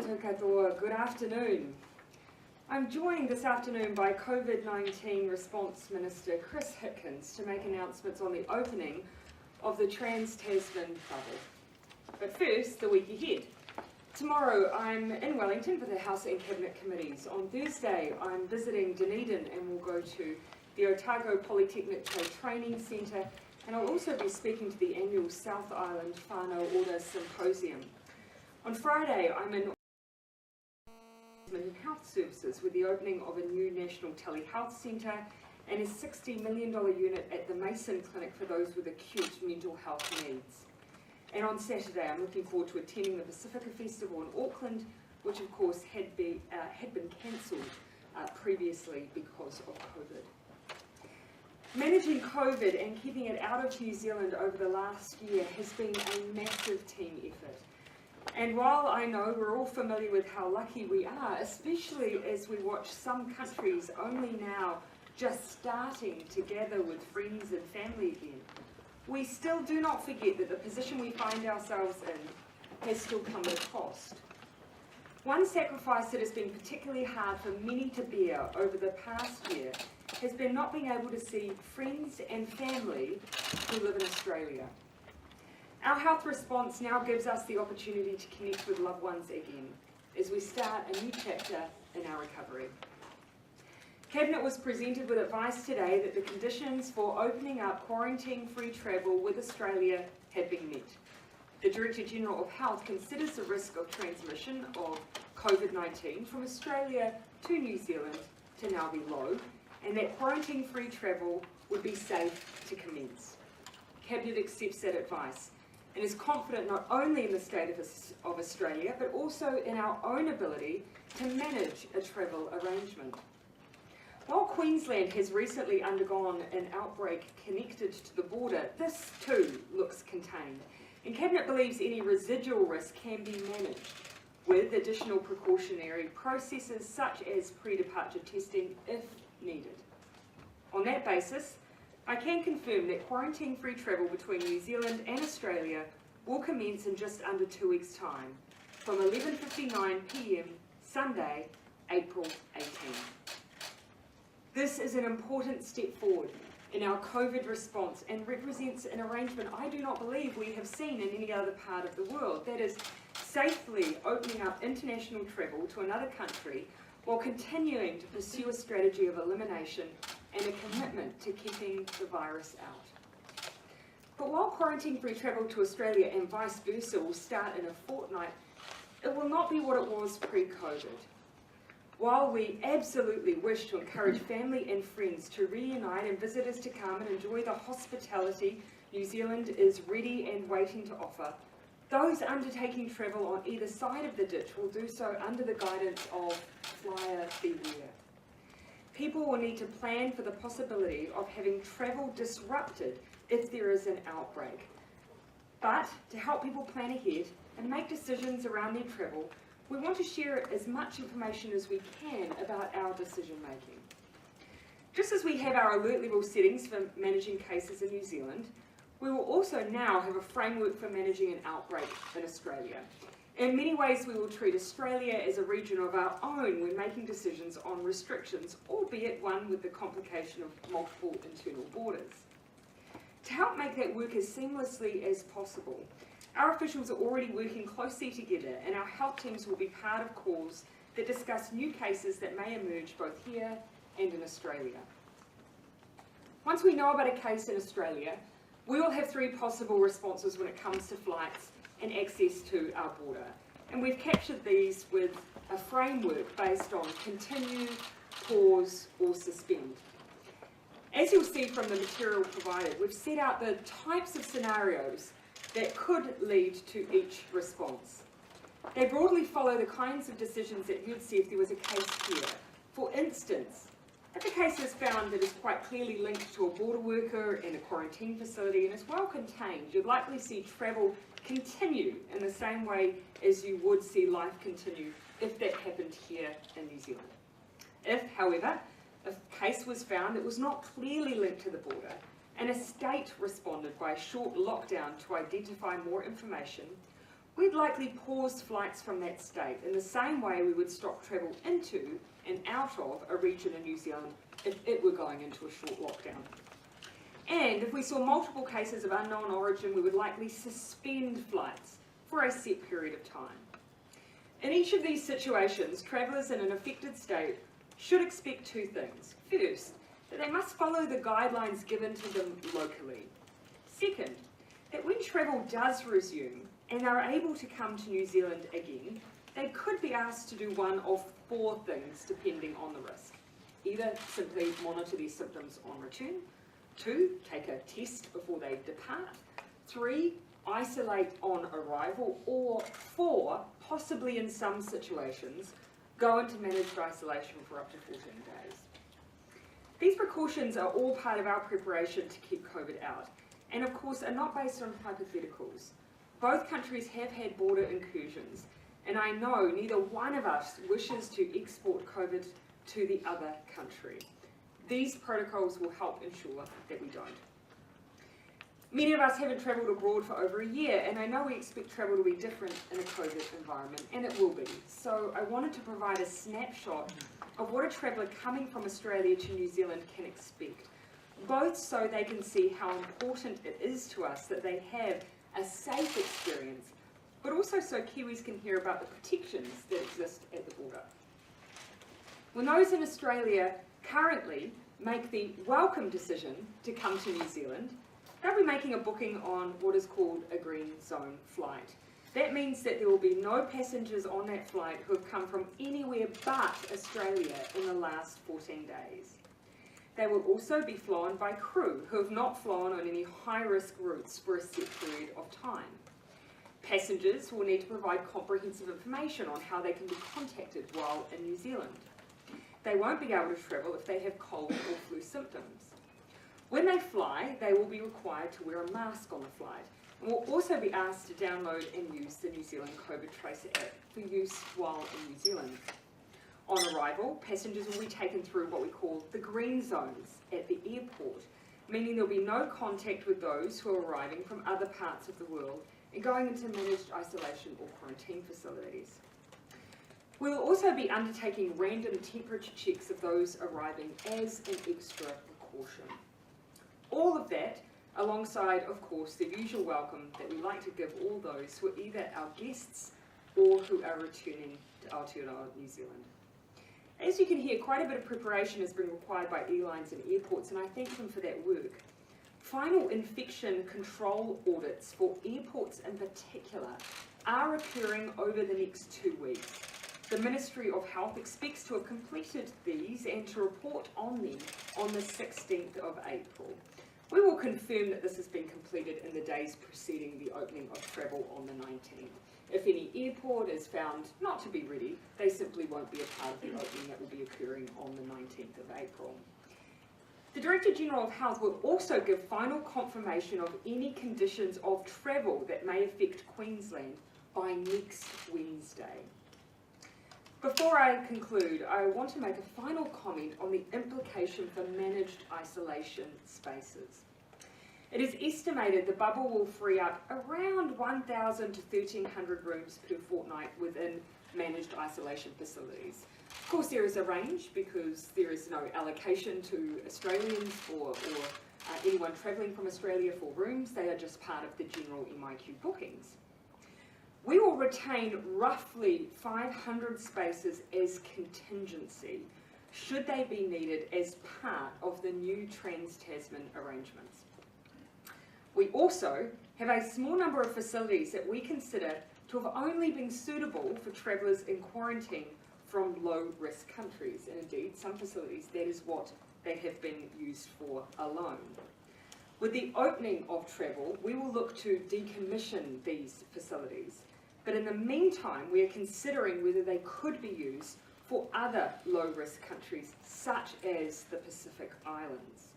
Tō katoa, good afternoon. I'm joined this afternoon by COVID-19 Response Minister Chris Hipkins to make announcements on the opening of the Trans-Tasman bubble. But first, the week ahead. Tomorrow I'm in Wellington for the House and Cabinet Committees. On Thursday I'm visiting Dunedin and will go to the Otago Polytechnic Trade Training Centre, and I'll also be speaking to the annual South Island Whānau Order Symposium. On Friday I'm in Health Services with the opening of a new National Telehealth Centre and a $60 million unit at the Mason Clinic for those with acute mental health needs. And on Saturday, I'm looking forward to attending the Pacifica Festival in Auckland, which of course had been cancelled previously because of COVID. Managing COVID and keeping it out of New Zealand over the last year has been a massive team effort. And while I know we're all familiar with how lucky we are, especially as we watch some countries only now just starting to gather with friends and family again, we still do not forget that the position we find ourselves in has still come at a cost. One sacrifice that has been particularly hard for many to bear over the past year has been not being able to see friends and family who live in Australia. Our health response now gives us the opportunity to connect with loved ones again as we start a new chapter in our recovery. Cabinet was presented with advice today that the conditions for opening up quarantine-free travel with Australia have been met. The Director-General of Health considers the risk of transmission of COVID-19 from Australia to New Zealand to now be low, and that quarantine-free travel would be safe to commence. Cabinet accepts that advice and is confident not only in the state of Australia, but also in our own ability to manage a travel arrangement. While Queensland has recently undergone an outbreak connected to the border, this too looks contained, and Cabinet believes any residual risk can be managed with additional precautionary processes such as pre-departure testing if needed. On that basis, I can confirm that quarantine-free travel between New Zealand and Australia will commence in just under 2 weeks' time, from 11:59 PM Sunday, April 18. This is an important step forward in our COVID response and represents an arrangement I do not believe we have seen in any other part of the world, that is, safely opening up international travel to another country while continuing to pursue a strategy of elimination and a commitment to keeping the virus out. But while quarantine-free travel to Australia and vice versa will start in a fortnight, it will not be what it was pre-COVID. While we absolutely wish to encourage family and friends to reunite and visitors to come and enjoy the hospitality New Zealand is ready and waiting to offer, those undertaking travel on either side of the ditch will do so under the guidance of flyer beware. People will need to plan for the possibility of having travel disrupted if there is an outbreak. But to help people plan ahead and make decisions around their travel, we want to share as much information as we can about our decision making. Just as we have our alert level settings for managing cases in New Zealand, we will also now have a framework for managing an outbreak in Australia. In many ways, we will treat Australia as a region of our own when making decisions on restrictions, albeit one with the complication of multiple internal borders. To help make that work as seamlessly as possible, our officials are already working closely together, and our health teams will be part of calls that discuss new cases that may emerge both here and in Australia. Once we know about a case in Australia, we will have 3 possible responses when it comes to flights and access to our border. And we've captured these with a framework based on continue, pause, or suspend. As you'll see from the material provided, we've set out the types of scenarios that could lead to each response. They broadly follow the kinds of decisions that you'd see if there was a case here. For instance, if a case is found that is quite clearly linked to a border worker in a quarantine facility and is well contained, you'd likely see travel continue in the same way as you would see life continue if that happened here in New Zealand. If, however, a case was found that was not clearly linked to the border, and a state responded by a short lockdown to identify more information, we'd likely pause flights from that state in the same way we would stop travel into and out of a region in New Zealand if it were going into a short lockdown. And if we saw multiple cases of unknown origin, we would likely suspend flights for a set period of time. In each of these situations, travellers in an affected state should expect two things. First, that they must follow the guidelines given to them locally. Second, that when travel does resume and are able to come to New Zealand again, they could be asked to do one of four things depending on the risk. Either simply monitor their symptoms on return, 2, take a test before they depart, 3, isolate on arrival, or 4, possibly in some situations, go into managed isolation for up to 14 days. These precautions are all part of our preparation to keep COVID out, and of course are not based on hypotheticals. Both countries have had border incursions, and I know neither one of us wishes to export COVID to the other country. These protocols will help ensure that we don't. Many of us haven't travelled abroad for over a year, and I know we expect travel to be different in a COVID environment, and it will be. So I wanted to provide a snapshot of what a traveller coming from Australia to New Zealand can expect, both so they can see how important it is to us that they have a safe experience, but also so Kiwis can hear about the protections that exist at the border. When those in Australia currently make the welcome decision to come to New Zealand, they'll be making a booking on what is called a green zone flight. That means that there will be no passengers on that flight who have come from anywhere but Australia in the last 14 days. They will also be flown by crew who have not flown on any high-risk routes for a set period of time. Passengers will need to provide comprehensive information on how they can be contacted while in New Zealand. They won't be able to travel if they have cold or flu symptoms. When they fly, they will be required to wear a mask on the flight, and will also be asked to download and use the New Zealand COVID Tracer app for use while in New Zealand. On arrival, passengers will be taken through what we call the green zones at the airport, meaning there will be no contact with those who are arriving from other parts of the world and going into managed isolation or quarantine facilities. We will also be undertaking random temperature checks of those arriving as an extra precaution. All of that alongside, of course, the usual welcome that we like to give all those who are either our guests or who are returning to Aotearoa, New Zealand. As you can hear, quite a bit of preparation has been required by airlines and airports, and I thank them for that work. Final infection control audits for airports in particular are occurring over the next 2 weeks. The Ministry of Health expects to have completed these and to report on them on the 16th of April. We will confirm that this has been completed in the days preceding the opening of travel on the 19th. If any airport is found not to be ready, they simply won't be a part of the opening that will be occurring on the 19th of April. The Director General of Health will also give final confirmation of any conditions of travel that may affect Queensland by next Wednesday. Before I conclude, I want to make a final comment on the implication for managed isolation spaces. It is estimated the bubble will free up around 1,000 to 1,300 rooms per fortnight within managed isolation facilities. Of course, there is a range because there is no allocation to Australians or anyone travelling from Australia for rooms. They are just part of the general MIQ bookings. We will retain roughly 500 spaces as contingency, should they be needed as part of the new Trans-Tasman arrangements. We also have a small number of facilities that we consider to have only been suitable for travellers in quarantine from low-risk countries, and indeed some facilities that is what they have been used for alone. With the opening of travel, we will look to decommission these facilities. But in the meantime, we are considering whether they could be used for other low-risk countries, such as the Pacific Islands.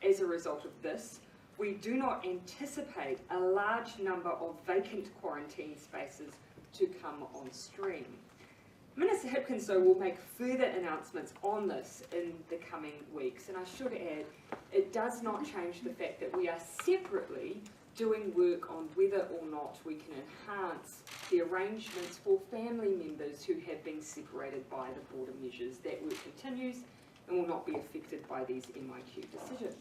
As a result of this, we do not anticipate a large number of vacant quarantine spaces to come on stream. Minister Hipkinson will make further announcements on this in the coming weeks, and I should add, it does not change the fact that we are separately doing work on whether or not not we can enhance the arrangements for family members who have been separated by the border measures. That work continues and will not be affected by these MIQ decisions.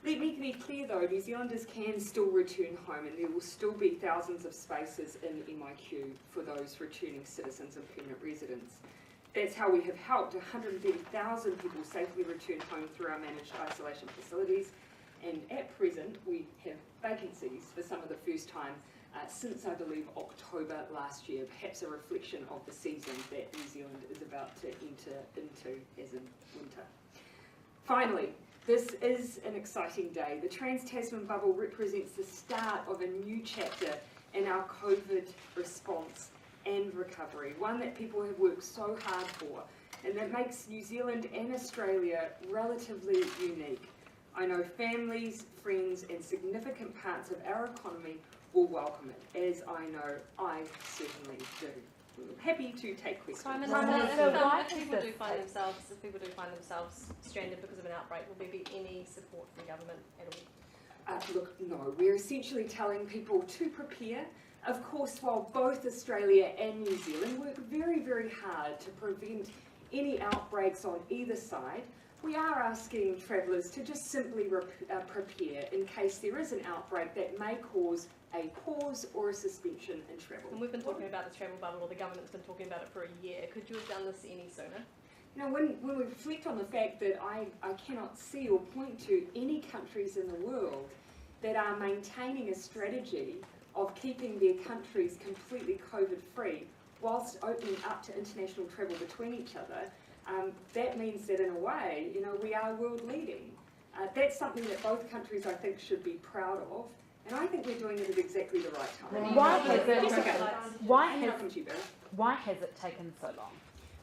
Let me be clear though, New Zealanders can still return home and there will still be thousands of spaces in MIQ for those returning citizens and permanent residents. That's how we have helped 130,000 people safely return home through our managed isolation facilities, and at present we have vacancies for some of the first time since I believe October last year, perhaps a reflection of the season that New Zealand is about to enter into, as in winter. Finally, this is an exciting day. The Trans-Tasman bubble represents the start of a new chapter in our COVID response and recovery, one that people have worked so hard for, and that makes New Zealand and Australia relatively unique. I know families, friends, and significant parts of our economy will welcome it, as I know I certainly do. Happy to take questions. Simon, if people do find themselves stranded because of an outbreak, will there be any support from government at all? Look, no. We're essentially telling people to prepare. Of course, while both Australia and New Zealand work very, very hard to prevent any outbreaks on either side, we are asking travellers to just simply prepare in case there is an outbreak that may cause a pause or a suspension in travel. And we've been talking about this travel bubble, or the government's been talking about it for a year. Could you have done this any sooner? You know, when we reflect on the fact that I cannot see or point to any countries in the world that are maintaining a strategy of keeping their countries completely COVID-free whilst opening up to international travel between each other, that means that in a way, you know, we are world leading. That's something that both countries, I think, should be proud of, and I think we're doing it at exactly the right time. Why has it taken so long?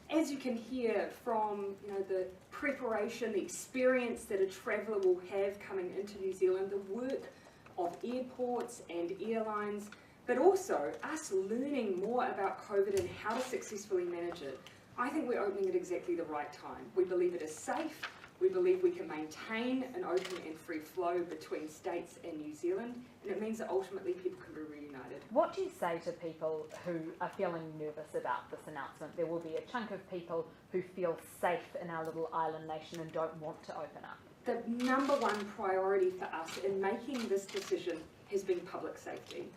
As you can hear from, you know, the preparation, the experience that a traveller will have coming into New Zealand, the work of airports and airlines, but also us learning more about COVID and how to successfully manage it, I think we're opening at exactly the right time. We believe it is safe. We believe we can maintain an open and free flow between states and New Zealand, and it means that ultimately people can be reunited. What do you say to people who are feeling nervous about this announcement? There will be a chunk of people who feel safe in our little island nation and don't want to open up. The number one priority for us in making this decision has been public safety.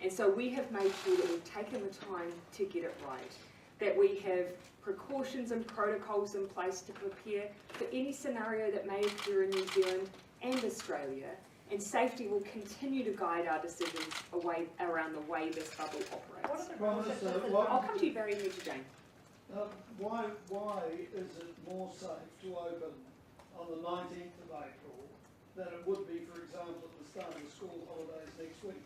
And so we have made sure that we've taken the time to get it right, that we have precautions and protocols in place to prepare for any scenario that may occur in New Zealand and Australia, and safety will continue to guide our decisions around the way this bubble operates. I'll come to you, Barry, and then to Jane. Why is it more safe to open on the 19th of April than it would be, for example, at the start of the school holidays next week?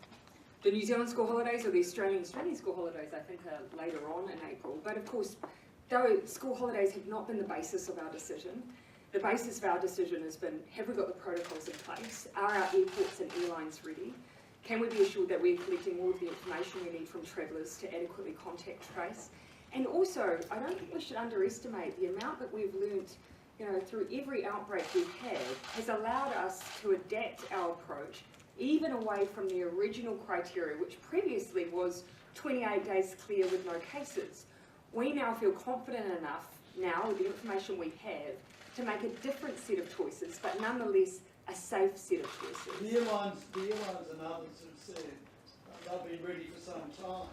The New Zealand school holidays or the Australian school holidays, I think, are later on in April. But of course, though school holidays have not been the basis of our decision, the basis of our decision has been, have we got the protocols in place? Are our airports and airlines ready? Can we be assured that we're collecting all of the information we need from travellers to adequately contact trace? And also, I don't think we should underestimate the amount that we've learnt, you know, through every outbreak we've had has allowed us to adapt our approach even away from the original criteria, which previously was 28 days clear with no cases. We now feel confident enough now with the information we have to make a different set of choices, but nonetheless a safe set of choices. The airlines and others have said they've been ready for some time.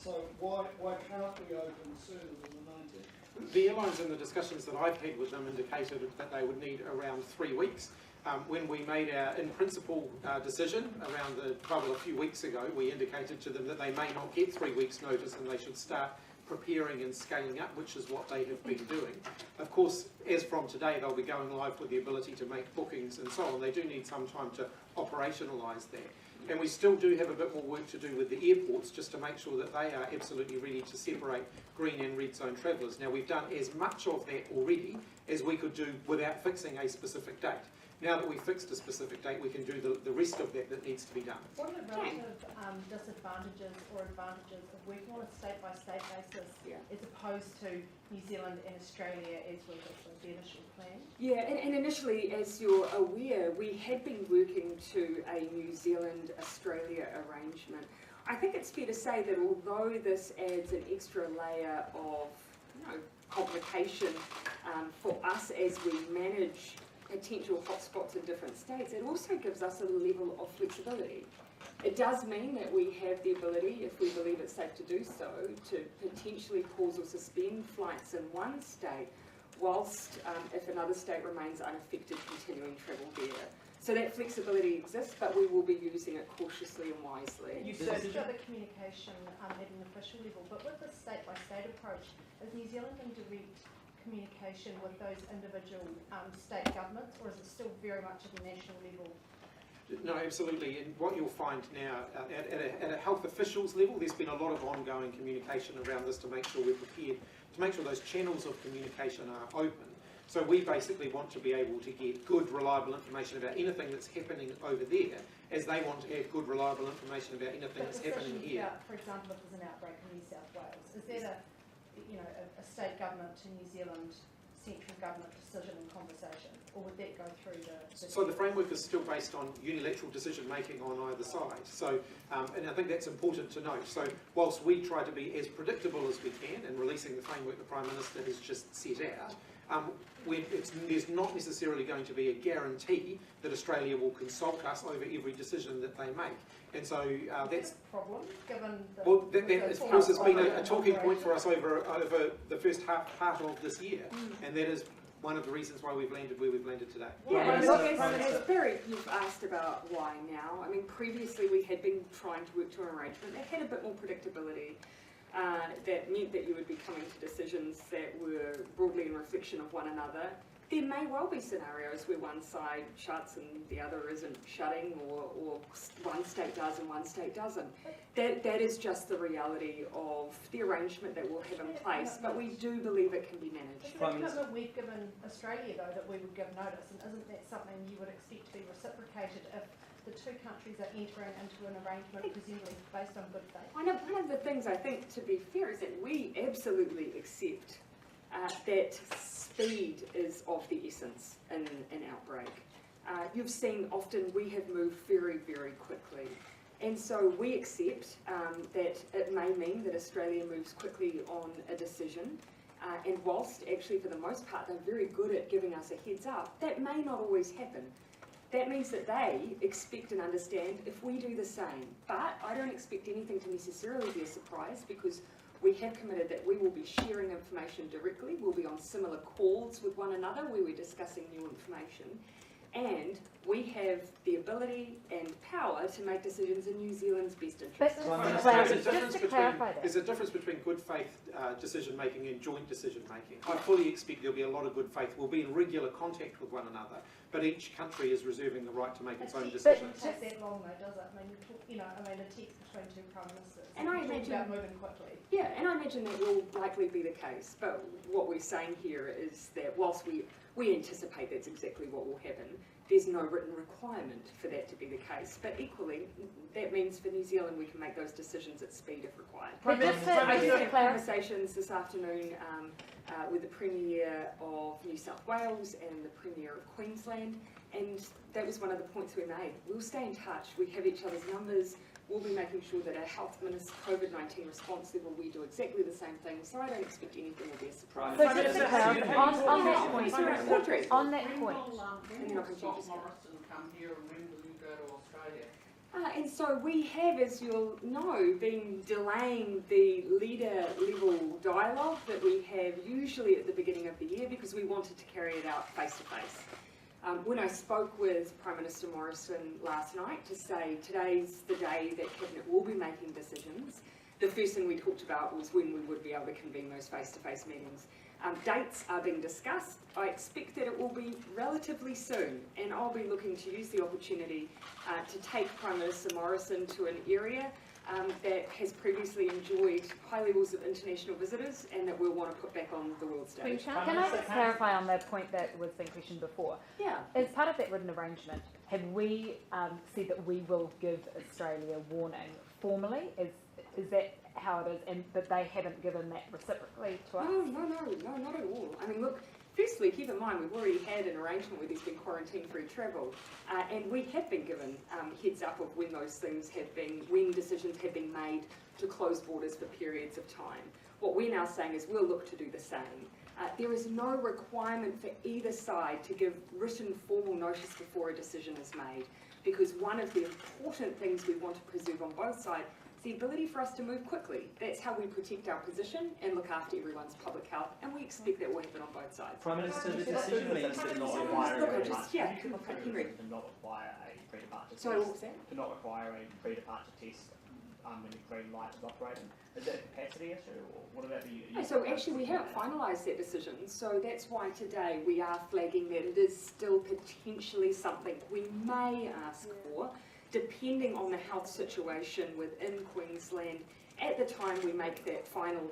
So why can't we open sooner than the 19th? The airlines in the discussions that I've had with them indicated that they would need around 3 weeks. When we made our in-principle decision around the bubble a few weeks ago, we indicated to them that they may not get 3 weeks' notice and they should start preparing and scaling up, which is what they have been doing. Of course, as from today, they'll be going live with the ability to make bookings and so on. They do need some time to operationalise that. And we still do have a bit more work to do with the airports just to make sure that they are absolutely ready to separate green and red zone travellers. Now, we've done as much of that already as we could do without fixing a specific date. Now that we've fixed a specific date, we can do the rest of that needs to be done. What are the relative disadvantages or advantages of working on a state-by-state basis as opposed to New Zealand and Australia as was the initial plan? Yeah, and initially, as you're aware, we had been working to a New Zealand-Australia arrangement. I think it's fair to say that although this adds an extra layer of complication for us as we manage potential hotspots in different states, it also gives us a level of flexibility. It does mean that we have the ability, if we believe it's safe to do so, to potentially pause or suspend flights in one state, whilst if another state remains unaffected, continuing travel there. So that flexibility exists, but we will be using it cautiously and wisely. You searched about the communication at an official level, but with the state-by-state approach, is New Zealand in direct communication with those individual state governments, or is it still very much at a national level? No, absolutely. And what you'll find now, at a health officials level, there's been a lot of ongoing communication around this to make sure we're prepared, to make sure those channels of communication are open. So we basically want to be able to get good, reliable information about anything that's happening over there, as they want to have good, reliable information about anything that's happening here. About, for example, if there's an outbreak in New South Wales, is that a state government to New Zealand central government decision and conversation, or would that go through the So the framework is still based on unilateral decision making on either side. So, and I think that's important to note. So whilst we try to be as predictable as we can in releasing the framework the Prime Minister has just set out, there's not necessarily going to be a guarantee that Australia will consult us over every decision that they make. And so that's a problem, given the... Well, that of course has been a talking point for us over the first part of this year, and that is one of the reasons why we've landed where we've landed today. Yeah, and look, as Barry, you've asked about why now. I mean, previously we had been trying to work to an arrangement that had a bit more predictability, that meant that you would be coming to decisions that were broadly in reflection of one another. There may well be scenarios where one side shuts and the other isn't shutting, or one state does and one state doesn't. That is just the reality of the arrangement that we'll have in place, but we do believe it can be managed. Is the commitment we've given Australia, though, that we would give notice, and isn't that something you would expect to be reciprocated if the two countries are entering into an arrangement presumably based on good faith? One of the things I think, to be fair, is that we absolutely accept that speed is of the essence in an outbreak. You've seen often we have moved very, very quickly. And so we accept that it may mean that Australia moves quickly on a decision. And whilst actually for the most part they're very good at giving us a heads up, that may not always happen. That means that they expect and understand if we do the same. But I don't expect anything to necessarily be a surprise, because we have committed that we will be sharing information directly. We'll be on similar calls with one another where we're discussing new information. And we have the ability and power to make decisions in New Zealand's best interest. There's a difference between good faith decision making and joint decision making. I fully expect there'll be a lot of good faith. We'll be in regular contact with one another, but each country is reserving the right to make its own decisions. It doesn't take that long, though, does it? I mean, a text between two prime ministers. And I imagine about moving quickly. Yeah, and I imagine that will likely be the case. But what we're saying here is that whilst we anticipate that's exactly what will happen, there's no written requirement for that to be the case. But equally, that means for New Zealand we can make those decisions at speed if required. I did have conversations this afternoon with the Premier of New South Wales and the Premier of Queensland, and that was one of the points we made. We'll stay in touch, we have each other's numbers, we'll be making sure that our health minister COVID-19 response level, we do exactly the same thing, so I don't expect anything will be a surprise. So just to clarify, on that point, and then I can change this. Morrison come here, and when will you go to Australia? And so we have, as you'll know, been delaying the leader-level dialogue that we have usually at the beginning of the year, because we wanted to carry it out face-to-face. When I spoke with Prime Minister Morrison last night to say today's the day that Cabinet will be making decisions, the first thing we talked about was when we would be able to convene those face-to-face meetings. Dates are being discussed. I expect that it will be relatively soon, and I'll be looking to use the opportunity to take Prime Minister Morrison to an area that has previously enjoyed high levels of international visitors and that we'll want to put back on the world stage. Can I just clarify on the point that was being questioned before? Yeah. As part of that written arrangement, have we said that we will give Australia warning formally? Is that how it is? And that they haven't given that reciprocally to us? No, not at all. I mean, look, Firstly, keep in mind we've already had an arrangement where there's been quarantine-free travel, and we have been given heads up of when those things have been, when decisions have been made to close borders for periods of time. What we're now saying is we'll look to do the same. There is no requirement for either side to give written formal notice before a decision is made, because one of the important things we want to preserve on both sides is the ability for us to move quickly. That's how we protect our position and look after everyone's public health, and we expect that will happen on both sides. Prime Minister, the decision means to not require Look, a I just, yeah, Henry. to not require a pre-departure Sorry, what test. was that? To not require a pre-departure test when the green light is operating. Is that a capacity issue, or what about the? Yeah, so actually we haven't finalised that decision, so that's why today we are flagging that it is still potentially something we may ask for, depending on the health situation within Queensland at the time we make that final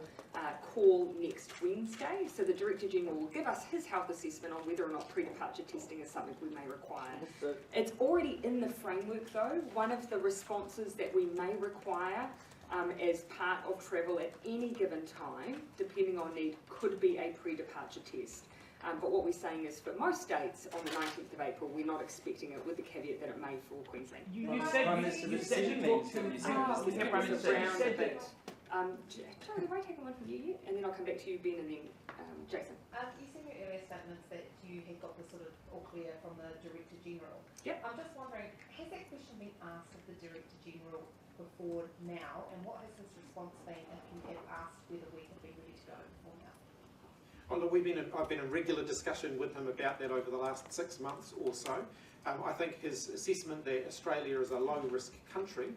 call next Wednesday. So the Director General will give us his health assessment on whether or not pre-departure testing is something we may require. It's already in the framework though. One of the responses that we may require as part of travel at any given time, depending on need, could be a pre-departure test. But what we're saying is for most states on the 19th of April, we're not expecting it, with the caveat that it may for Queensland. You said Prime Minister, the decision means that New Zealand is that Prime was Minister, you around a said bit. that. Charlie, have I taken one from you yet? And then I'll come back to you, Ben, and then Jason. You said in your earlier statements that you had got the sort of all clear from the Director General. Yep. I'm just wondering, has that question been asked of the Director General before now, and what has his response been if you have asked whether we have been ready to go before now? Oh, look, I've been in regular discussion with him about that over the last 6 months or so. I think his assessment that Australia is a low-risk country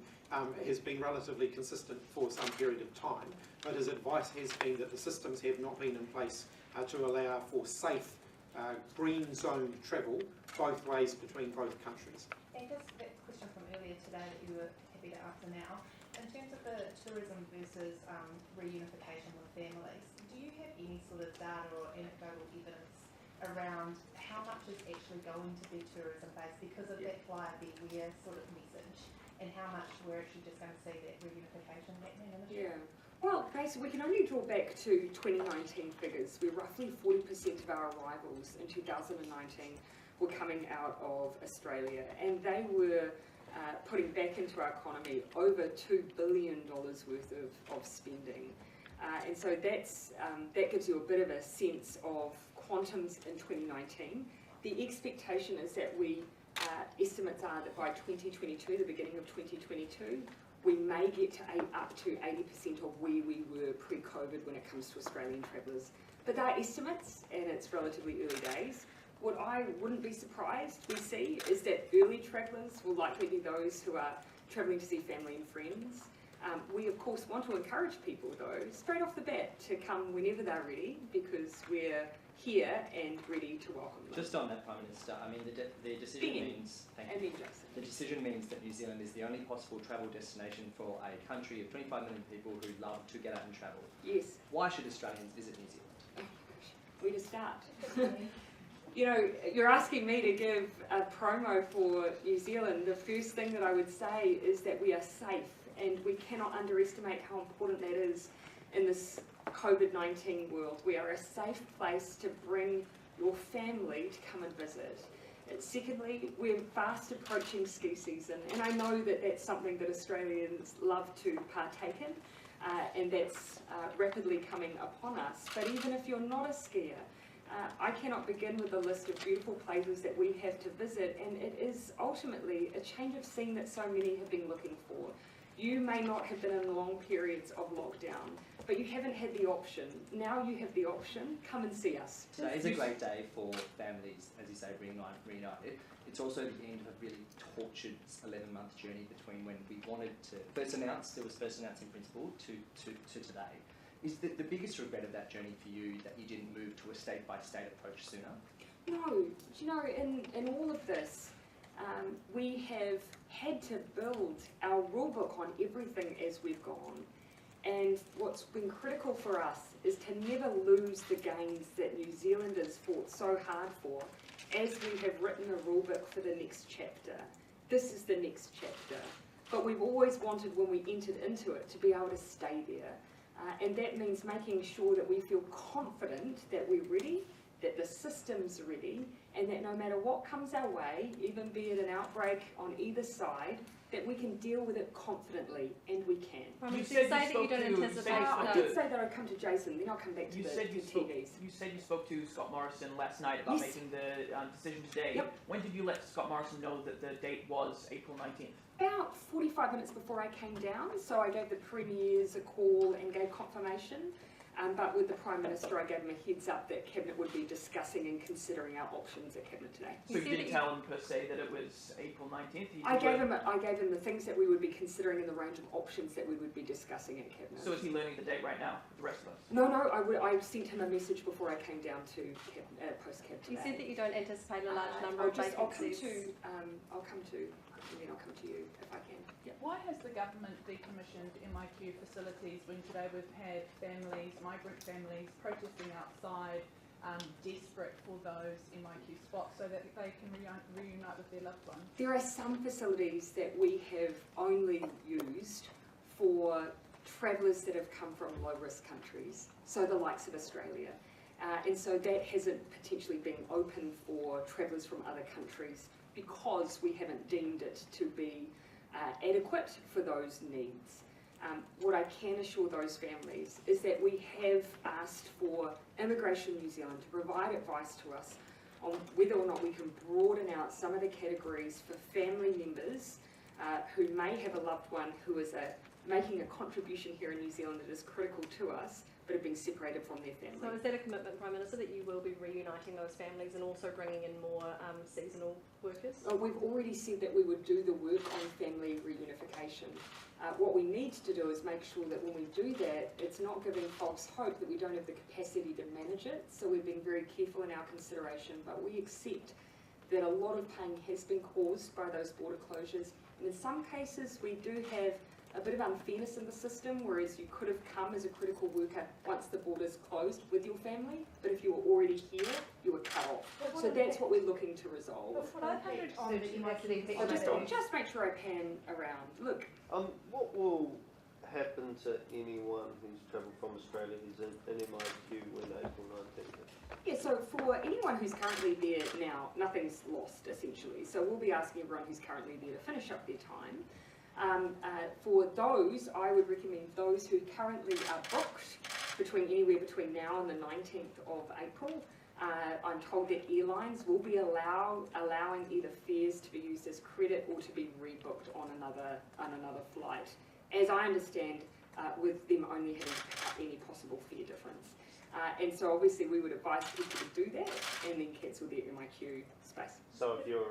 has been relatively consistent for some period of time, but his advice has been that the systems have not been in place to allow for safe green zone travel both ways between both countries. And just that question from earlier today that you were happy to answer now, in terms of the tourism versus reunification with families, do you have any sort of data or anecdotal evidence around how much is actually going to be tourism based because of that flyer beware sort of message, and how much we're actually just going to see that reunification happening in the future? Yeah. Well, basically, we can only draw back to 2019 figures, where roughly 40% of our arrivals in 2019 were coming out of Australia, and they were putting back into our economy over $2 billion worth of spending. And so that gives you a bit of a sense of quantums in 2019. The expectation is that estimates are that by 2022, the beginning of 2022, we may get to up to 80% of where we were pre-COVID when it comes to Australian travellers. But they're estimates, and it's relatively early days. What I wouldn't be surprised we see is that early travellers will likely be those who are travelling to see family and friends. We of course want to encourage people though, straight off the bat, to come whenever they're ready, because we're here and ready to welcome them. Just on that, Prime Minister, I mean the decision means, and then Jason. the decision means that New Zealand is the only possible travel destination for a country of 25 million people who love to get out and travel. Yes. Why should Australians visit New Zealand? Oh gosh, where to start? You know, you're asking me to give a promo for New Zealand. The first thing that I would say is that we are safe, and we cannot underestimate how important that is in this COVID-19 world. We are a safe place to bring your family to come and visit. Secondly, we're fast approaching ski season, and I know that that's something that Australians love to partake in, and that's rapidly coming upon us. But even if you're not a skier, I cannot begin with a list of beautiful places that we have to visit, and it is ultimately a change of scene that so many have been looking for. You may not have been in long periods of lockdown, but you haven't had the option. Now you have the option. Come and see us. Today is a great day for families, as you say, reunited. It's also the end of a really tortured 11-month journey between when we wanted to first announce in principle to today. Is the biggest regret of that journey for you that you didn't move to a state-by-state approach sooner? No. You know, in all of this, we have had to build our rulebook on everything as we've gone. And what's been critical for us is to never lose the gains that New Zealanders fought so hard for as we have written a rulebook for the next chapter. This is the next chapter. But we've always wanted, when we entered into it, to be able to stay there. And that means making sure that we feel confident that we're ready that the system's ready, and that no matter what comes our way, even be it an outbreak on either side, that we can deal with it confidently, and we can. Well, You you said say you that you spoke don't to- you anticipate. said you I spoke did say that I'd come to Jason, then I'll come back to You the said you spoke. TVs. You said you spoke to Scott Morrison last night about Yes. making the decision today. Yep. When did you let Scott Morrison know that the date was April 19th? About 45 minutes before I came down, so I gave the premiers a call and gave confirmation. But with the Prime Minister, I gave him a heads up that Cabinet would be discussing and considering our options at Cabinet today. So you didn't tell him per se that it was April 19th? I gave him the things that we would be considering and the range of options that we would be discussing at Cabinet. So is he learning the date right now with the rest of us? No, I sent him a message before I came down to post-Cab You today. said that you don't anticipate a large number I'll of come vacancies. to, I'll come to you if I can. Why has the government decommissioned MIQ facilities when today we've had families, migrant families, protesting outside, desperate for those MIQ spots so that they can reunite with their loved ones? There are some facilities that we have only used for travellers that have come from low-risk countries, so the likes of Australia. And so that hasn't potentially been open for travellers from other countries because we haven't deemed it to be adequate for those needs. What I can assure those families is that we have asked for Immigration New Zealand to provide advice to us on whether or not we can broaden out some of the categories for family members who may have a loved one who is making a contribution here in New Zealand that is critical to us, but have been separated from their family. So is that a commitment, Prime Minister, that you will be reuniting those families and also bringing in more seasonal workers? We've already said that we would do the work on family reunification. What we need to do is make sure that when we do that, it's not giving false hope that we don't have the capacity to manage it. So we've been very careful in our consideration, but we accept that a lot of pain has been caused by those border closures. And in some cases, we do have a bit of unfairness in the system, whereas you could have come as a critical worker once the borders closed with your family, but if you were already here, you were cut off. So that's what we're looking to resolve. I'll just make sure I pan around. Look, what will happen to anyone who's travelled from Australia who's in MIQ when April 19th? yeah, so for anyone who's currently there now, nothing's lost essentially. So we'll be asking everyone who's currently there to finish up their time. For those, I would recommend those who currently are booked anywhere between now and the 19th of April. I'm told that airlines will be allowing either fares to be used as credit or to be rebooked on another flight. As I understand, with them only having to pick up any possible fare difference. And so obviously we would advise people to do that and then cancel their MIQ space. So if you're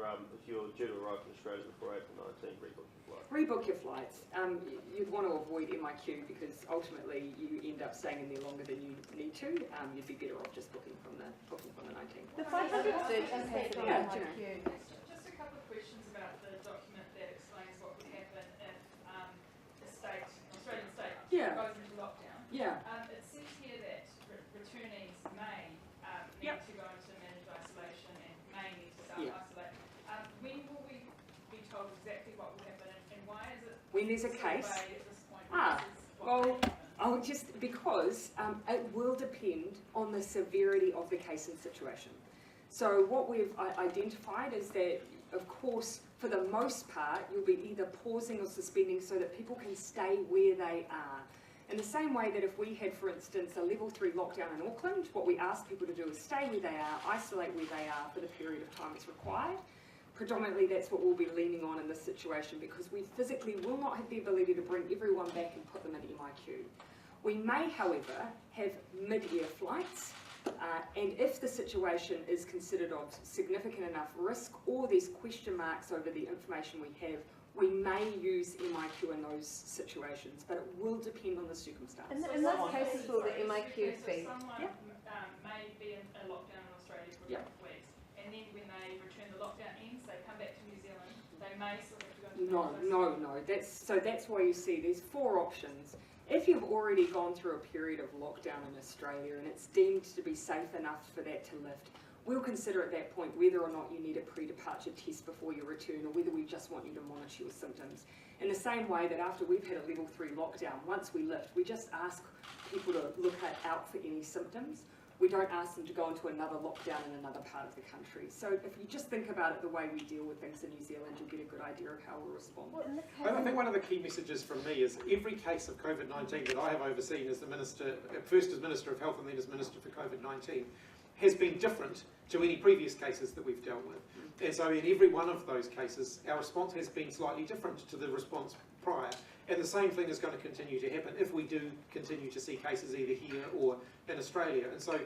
due to arrive in Australia before April 19th, rebook your flight. Rebook your flights. You'd want to avoid MIQ because ultimately you end up staying in there longer than you need to. You'd be better off just booking from the 19th. The 500 Yeah, do you know. Just a couple of questions about the document that explains what would happen if Australian state Yeah. goes into lockdown. Yeah. It says here that returnees may need to go into managed isolation and may need to self-isolate. When will we be told exactly what will happen and why is it When there's a so case. vague at this point? Because it will depend on the severity of the case and situation. So what we've identified is that, of course, for the most part, you'll be either pausing or suspending so that people can stay where they are. In the same way that if we had, for instance, a level 3 lockdown in Auckland, what we ask people to do is stay where they are, isolate where they are for the period of time it's required. Predominantly that's what we'll be leaning on in this situation because we physically will not have the ability to bring everyone back and put them in MIQ. We may, however, have mid-air flights and if the situation is considered of significant enough risk or there's question marks over the information we have, we may use MIQ in those situations, but it will depend on the circumstance. In those cases, will the MIQ be? Someone may be in a lockdown in Australia for a couple of weeks, and then when they return the lockdown ends, they come back to New Zealand, they may still have to go into No. That's why you see there's 4 options. If you've already gone through a period of lockdown in Australia and it's deemed to be safe enough for that to lift, we'll consider at that point whether or not you need a pre-departure test before you return or whether we just want you to monitor your symptoms. In the same way that after we've had a level 3 lockdown, once we lift, we just ask people to look out for any symptoms. We don't ask them to go into another lockdown in another part of the country. So if you just think about it the way we deal with things in New Zealand, you'll get a good idea of how we'll respond. Well, in the case I think one of the key messages from me is every case of COVID-19 that I have overseen as the Minister, first as Minister of Health and then as Minister for COVID-19, has been different to any previous cases that we've dealt with. And so in every one of those cases, our response has been slightly different to the response prior. And the same thing is going to continue to happen if we do continue to see cases either here or in Australia. And so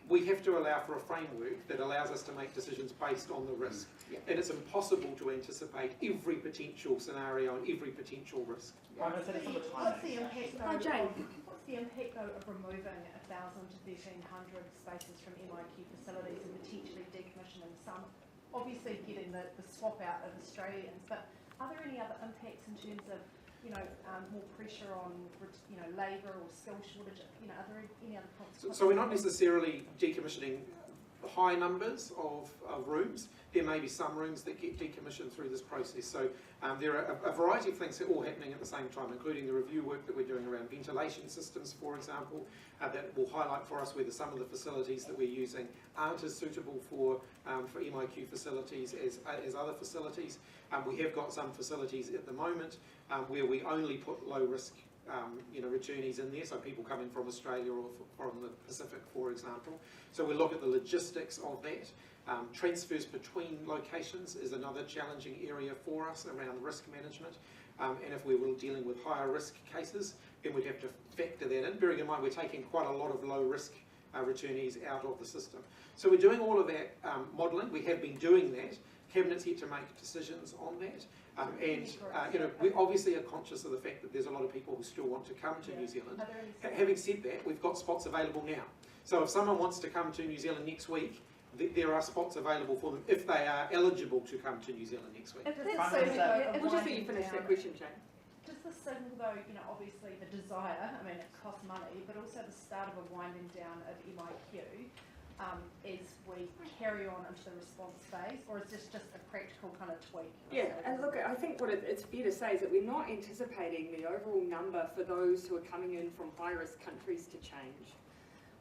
we have to allow for a framework that allows us to make decisions based on the risk. And it's impossible to anticipate every potential scenario and every potential risk. What's the impact Hi, Jane. What's the impact though of removing 1,000 to 1,300 spaces from MIQ facilities and potentially decommissioning some? Obviously getting the swap out of Australians, but are there any other impacts in terms of, more pressure on, labour or skill shortage? Are there any other consequences? So we're not necessarily decommissioning high numbers of rooms. There may be some rooms that get decommissioned through this process. So there are a variety of things that are all happening at the same time, including the review work that we're doing around ventilation systems, for example, that will highlight for us whether some of the facilities that we're using aren't as suitable for MIQ facilities as other facilities. We have got some facilities at the moment where we only put low risk returnees in there, so people coming from Australia or from the Pacific, for example. So we look at the logistics of that. Transfers between locations is another challenging area for us around risk management. And if we were dealing with higher risk cases, then we'd have to factor that in. Bearing in mind we're taking quite a lot of low risk returnees out of the system. So we're doing all of that modelling. We have been doing that. Cabinet's yet to make decisions on that. We obviously are conscious of the fact that there's a lot of people who still want to come to New Zealand. Having said that, we've got spots available now. So if someone wants to come to New Zealand next week, there are spots available for them if they are eligible to come to New Zealand next week. We'll just let you finish that question, Jane. Does this signal though, obviously the desire, it costs money, but also the start of a winding down of MIQ as we carry on into the response phase, or is this just a practical kind of tweak? Yeah, and look, I think what it's fair to say is that we're not anticipating the overall number for those who are coming in from high-risk countries to change.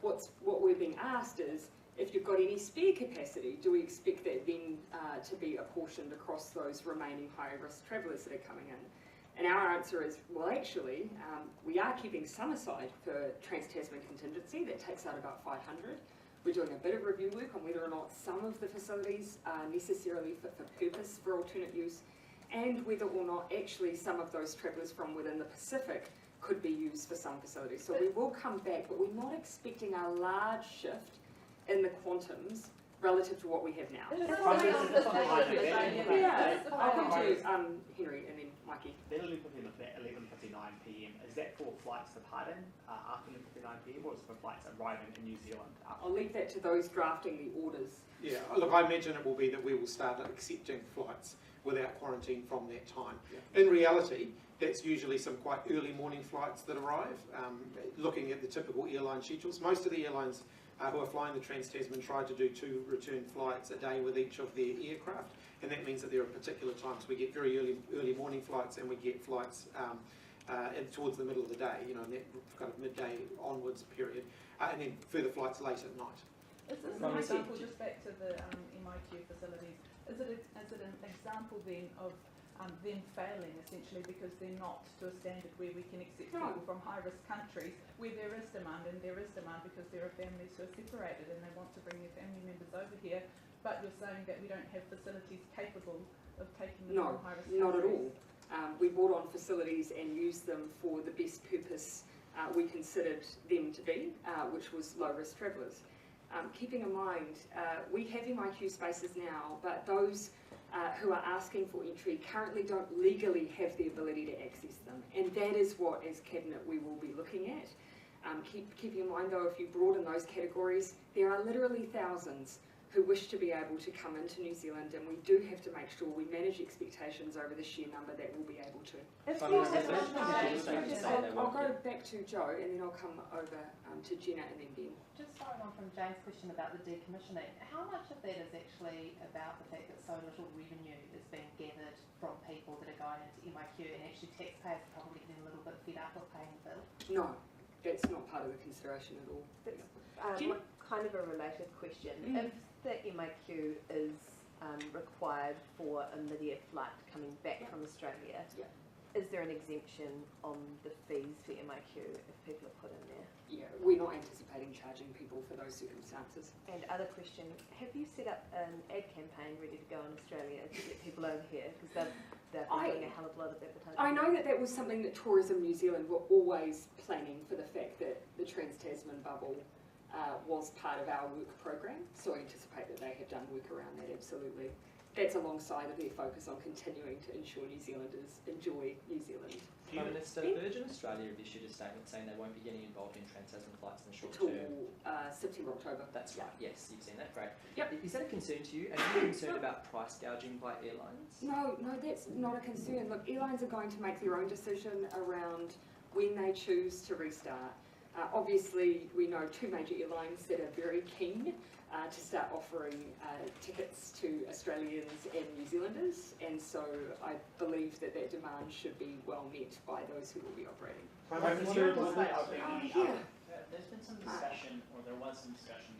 What we're being asked is, if you've got any spare capacity, do we expect that then to be apportioned across those remaining high-risk travellers that are coming in? And our answer is, well, actually, we are keeping some aside for Trans-Tasman contingency. That takes out about 500. We're doing a bit of review work on whether or not some of the facilities are necessarily fit for purpose for alternate use, and whether or not actually some of those travellers from within the Pacific could be used for some facilities. So we will come back, but we're not expecting a large shift in the quantums relative to what we have now. Yeah, I'll come to Henry and then Mikey. That 11:59 PM, is that for flights departing after 11:59 PM, or is it for flights arriving in New Zealand? I'll leave that to those drafting the orders. Yeah, look, I imagine it will be that we will start accepting flights without quarantine from that time. Yeah. In reality, that's usually some quite early morning flights that arrive. Looking at the typical airline schedules, most of the airlines who are flying the Trans-Tasman try to do 2 return flights a day with each of their aircraft, and that means that there are particular times we get very early morning flights, and we get flights towards the middle of the day, in that kind of midday onwards period, and then further flights late at night. Is this an example, just back to the MIQ facilities, is it an example then of them failing essentially because they're not to a standard where we can accept people from high-risk countries where there is demand, and there is demand because there are families who are separated and they want to bring their family members over here, but you're saying that we don't have facilities capable of taking them from high-risk countries? No, not at all. We brought on facilities and used them for the best purpose we considered them to be, which was low-risk travellers. Keeping in mind, we have MIQ spaces now, but those who are asking for entry currently don't legally have the ability to access them, and that is what, as Cabinet, we will be looking at. Keeping in mind, though, if you broaden those categories, there are literally thousands who wish to be able to come into New Zealand, and we do have to make sure we manage expectations over the sheer number that we'll be able to. I'll go back to Joe, and then I'll come over to Jenna and then Ben. Just following on from Jane's question about the decommissioning, how much of that is actually about the fact that so little revenue is being gathered from people that are going into MIQ, and actually taxpayers are probably getting a little bit fed up with paying the bill? No, that's not part of the consideration at all. My kind of a related question. Mm. If the MIQ is required for a mid-air flight coming back from Australia, is there an exemption on the fees for MIQ if people are put in there? Yeah, we're not anticipating charging people for those circumstances. And other question, have you set up an ad campaign ready to go in Australia to get people over here? Because they've been doing a hell of a lot of advertising. I know that was something that Tourism New Zealand were always planning for the fact that the Trans-Tasman bubble was part of our work program, so I anticipate that they have done work around that, absolutely. That's alongside of their focus on continuing to ensure New Zealanders enjoy New Zealand. Prime Minister, Virgin Australia have issued a statement saying they won't be getting involved in Trans-Tasman flights in the short term. Until September, October. That's right, yes, you've seen that, great. Yep. Is that a concern to you? And are you concerned about price gouging by airlines? No, that's not a concern. Look, airlines are going to make their own decision around when they choose to restart. Obviously, we know two major airlines that are very keen to start offering tickets to Australians and New Zealanders, and so I believe that demand should be well met by those who will be operating. Prime Minister, there's been some discussion, or there was some discussion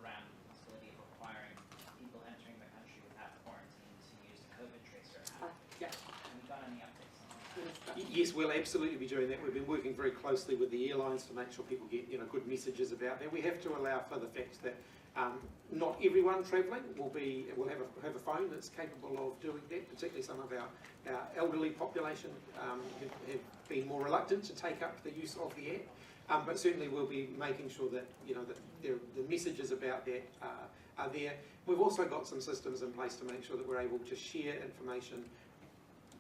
around the possibility of requiring people entering the country without quarantine to use a COVID tracer app. Yeah. Have you got any updates on that? Yes, we'll absolutely be doing that. We've been working very closely with the airlines to make sure people get good messages about that. We have to allow for the fact that not everyone travelling will have a phone that's capable of doing that. Particularly some of our elderly population have been more reluctant to take up the use of the app. But certainly we'll be making sure that the messages about that are there. We've also got some systems in place to make sure that we're able to share information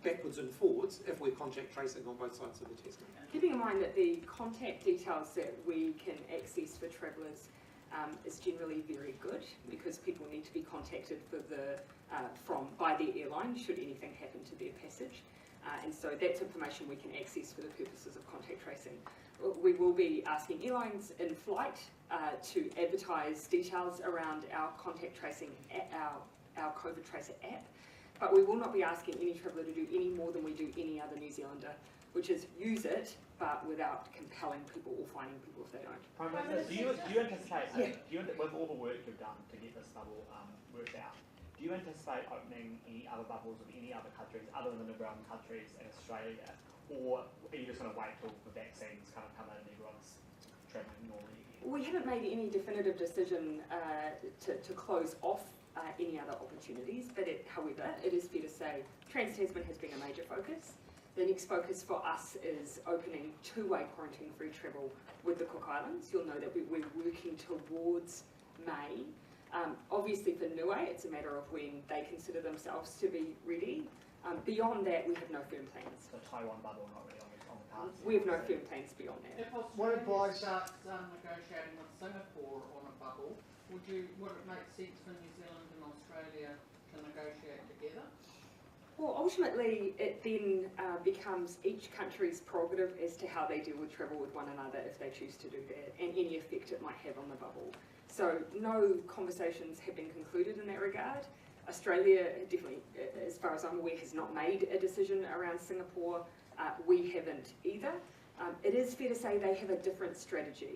backwards and forwards if we're contact tracing on both sides of the Tasman. Keeping in mind that the contact details that we can access for travellers is generally very good, because people need to be contacted by their airline should anything happen to their passage, and so that's information we can access for the purposes of contact tracing. We will be asking airlines in flight to advertise details around our contact tracing, our COVID Tracer app, but we will not be asking any traveller to do any more than we do any other New Zealander, which is use it, but without compelling people or finding people if they don't. Prime Minister, do you anticipate, with all the work you've done to get this bubble worked out, do you anticipate opening any other bubbles of any other countries other than the realm countries in Australia, or are you just going to wait till the vaccines kind of come in and everyone's travelling normally again? We haven't made any definitive decision to close off any other opportunities, but however, it is fair to say Trans-Tasman has been a major focus. The next focus for us is opening two-way quarantine-free travel with the Cook Islands. You'll know that we're working towards May. Obviously for Niue, it's a matter of when they consider themselves to be ready. Beyond that, we have no firm plans. The Taiwan bubble not really on the cards? We have no firm plans beyond that. If Australia starts negotiating with Singapore on a bubble, would it make sense for New Zealand and Australia to negotiate together? Well, ultimately, it then becomes each country's prerogative as to how they deal with travel with one another if they choose to do that, and any effect it might have on the bubble. So no conversations have been concluded in that regard. Australia definitely, as far as I'm aware, has not made a decision around Singapore. We haven't either. It is fair to say they have a different strategy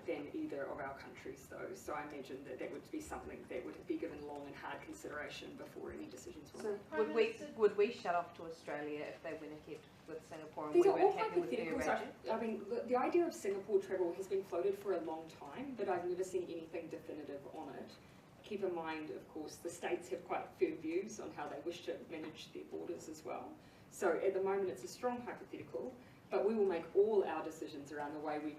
than either of our countries, though. So I imagine that would be something that would be given long and hard consideration before any decisions were made. So would we shut off to Australia if they went ahead with Singapore and These we are all weren't happy with their hypotheticals. arrangement? I mean, the idea of Singapore travel has been floated for a long time, but I've never seen anything definitive on it. Keep in mind, of course, the states have quite firm views on how they wish to manage their borders as well. So at the moment, it's a strong hypothetical. But we will make all our decisions around the way we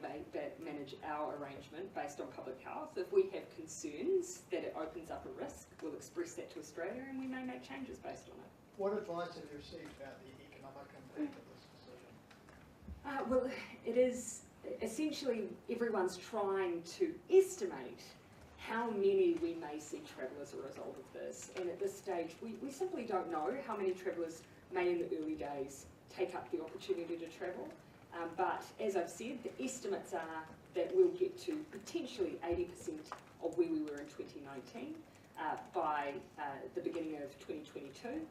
manage our arrangement based on public health. If we have concerns that it opens up a risk, we'll express that to Australia and we may make changes based on it. What advice have you received about the economic impact of this decision? Well, it is essentially everyone's trying to estimate how many we may see travel as a result of this. And at this stage, we simply don't know how many travellers may in the early days take up the opportunity to travel. But as I've said, the estimates are that we'll get to potentially 80% of where we were in 2019 by the beginning of 2022.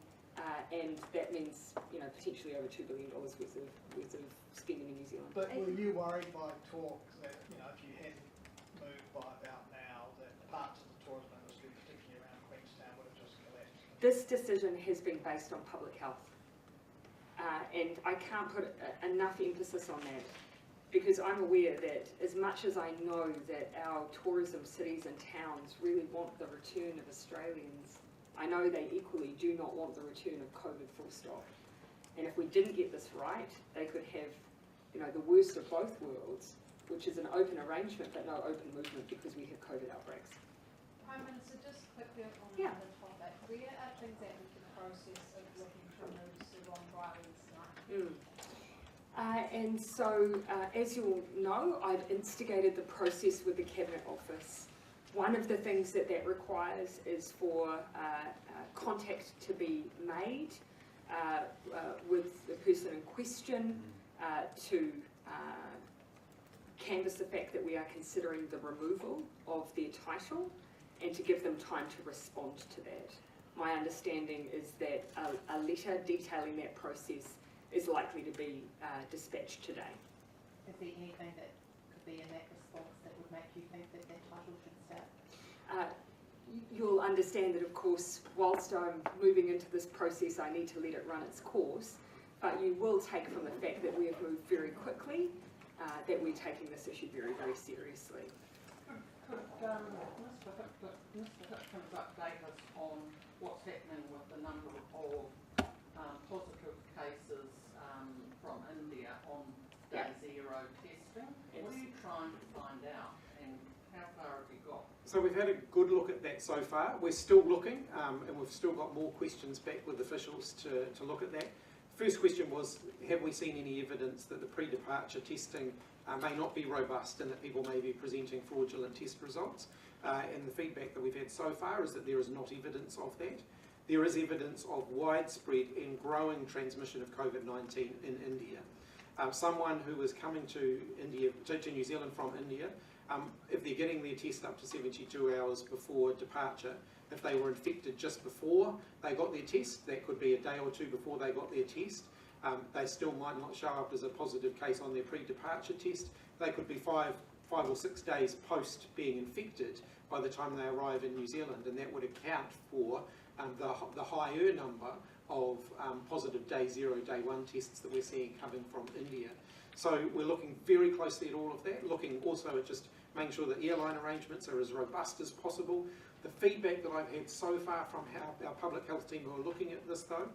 And that means, potentially over $2 billion worth of spending in New Zealand. But were you worried by talk that, if you hadn't moved wipe out now that parts of the tourism industry, particularly around Queenstown, would have just collapsed? This decision has been based on public health. And I can't put enough emphasis on that, because I'm aware that as much as I know that our tourism cities and towns really want the return of Australians, I know they equally do not want the return of COVID full stop. And if we didn't get this right, they could have, you know, the worst of both worlds, which is an open arrangement but no open movement because we have COVID outbreaks. Prime Minister, just quickly on Yeah. another topic, where are things at with the process of looking to remove Sir Ron Riley's And so, as you'll know, I've instigated the process with the Cabinet Office. One of the things that requires is for contact to be made with the person in question to canvass the fact that we are considering the removal of their title and to give them time to respond to that. My understanding is that a letter detailing that process is likely to be dispatched today. Is there anything that could be in that response that would make you think that that title should stay? You'll understand that, of course, whilst I'm moving into this process, I need to let it run its course, but you will take from the fact that we have moved very quickly, that we're taking this issue very, very seriously. Could Mr. Hipkins update us on what's happening with the number of positive cases from India on day zero testing? What are you trying to find out, and how far have you got? So we've had a good look at that so far. We're still looking, and we've still got more questions back with officials to look at that. First question was, have we seen any evidence that the pre-departure testing may not be robust and that people may be presenting fraudulent test results? And the feedback that we've had so far is that there is not evidence of that. There is evidence of widespread and growing transmission of COVID-19 in India. Someone who is coming to New Zealand from India, if they're getting their test up to 72 hours before departure, if they were infected just before they got their test, that could be a day or two before they got their test, they still might not show up as a positive case on their pre-departure test. They could be five or 6 days post being infected by the time they arrive in New Zealand, and that would account for the higher number of positive day zero, day one tests that we're seeing coming from India. So we're looking very closely at all of that, looking also at just making sure that airline arrangements are as robust as possible. The feedback that I've had so far from our public health team who are looking at this though,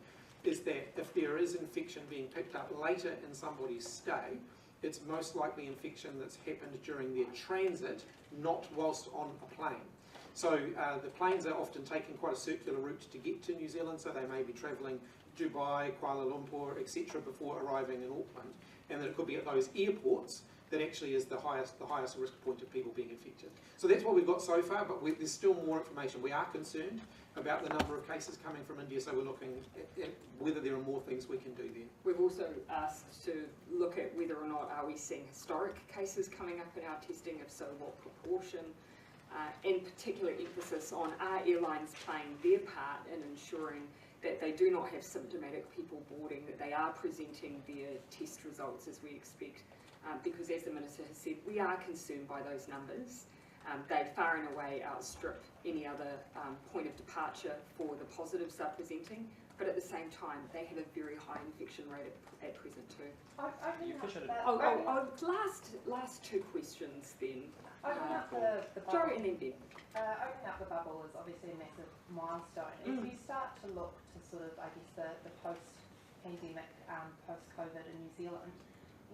is that if there is infection being picked up later in somebody's stay, it's most likely infection that's happened during their transit, not whilst on a plane. So the planes are often taking quite a circular route to get to New Zealand, so they may be travelling Dubai, Kuala Lumpur, etc. before arriving in Auckland, and that it could be at those airports that actually is the highest risk point of people being infected. So that's what we've got so far, but there's still more information. We are concerned about the number of cases coming from India, so we're looking at whether there are more things we can do there. We've also asked to look at whether or not are we seeing historic cases coming up in our testing, if so, what proportion, and particular emphasis on are airlines playing their part in ensuring that they do not have symptomatic people boarding, that they are presenting their test results as we expect, because as the Minister has said, we are concerned by those numbers. They far and away outstrip any other point of departure for the positives they're presenting, but at the same time, they have a very high infection rate at present too. Last two questions then. Opening up the bubble. Joe and then Ben. Opening up the bubble is obviously a massive milestone. As we start to look to sort of, I guess, the post-pandemic, post-COVID in New Zealand,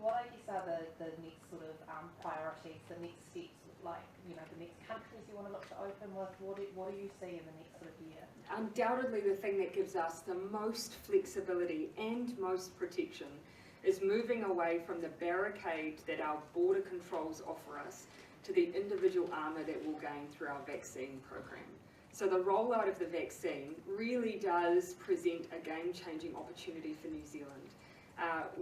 what I guess are the next sort of priorities, the next steps, like, you know, the next countries you want to look to open with? What do you see in the next sort of year? Undoubtedly the thing that gives us the most flexibility and most protection is moving away from the barricade that our border controls offer us to the individual armour that we'll gain through our vaccine program. So the rollout of the vaccine really does present a game-changing opportunity for New Zealand,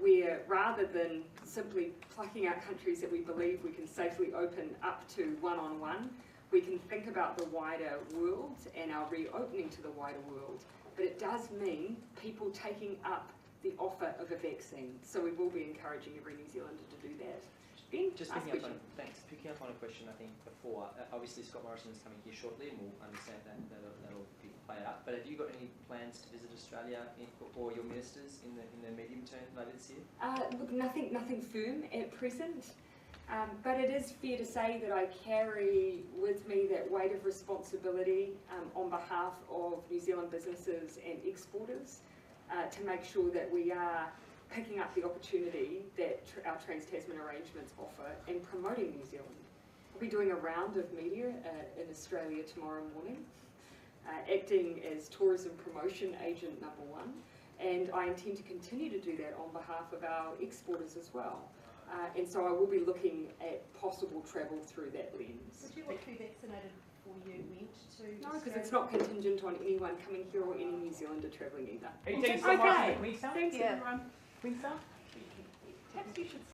where rather than simply plucking out countries that we believe we can safely open up to one-on-one, we can think about the wider world and our reopening to the wider world. But it does mean people taking up the offer of a vaccine. So we will be encouraging every New Zealander to do that. Ben, Just ask picking up on, questions. thanks, picking up on a question I think before, obviously Scott Morrison is coming here shortly and we'll understand that, that'll be played out, but have you got any plans to visit Australia or your ministers in the medium term later this year? Look, nothing firm at present, but it is fair to say that I carry with me that weight of responsibility on behalf of New Zealand businesses and exporters to make sure that we are picking up the opportunity that our Trans-Tasman arrangements offer and promoting New Zealand. I'll be doing a round of media in Australia tomorrow morning, acting as tourism promotion agent number 1, and I intend to continue to do that on behalf of our exporters as well. And so I will be looking at possible travel through that lens. Would you want to be vaccinated before you went to No, because it's not contingent on anyone coming here or any New Zealander travelling either. Are you taking Okay. some Morrison to Queenstown? Thanks Yeah. everyone. Queenstown? Perhaps you should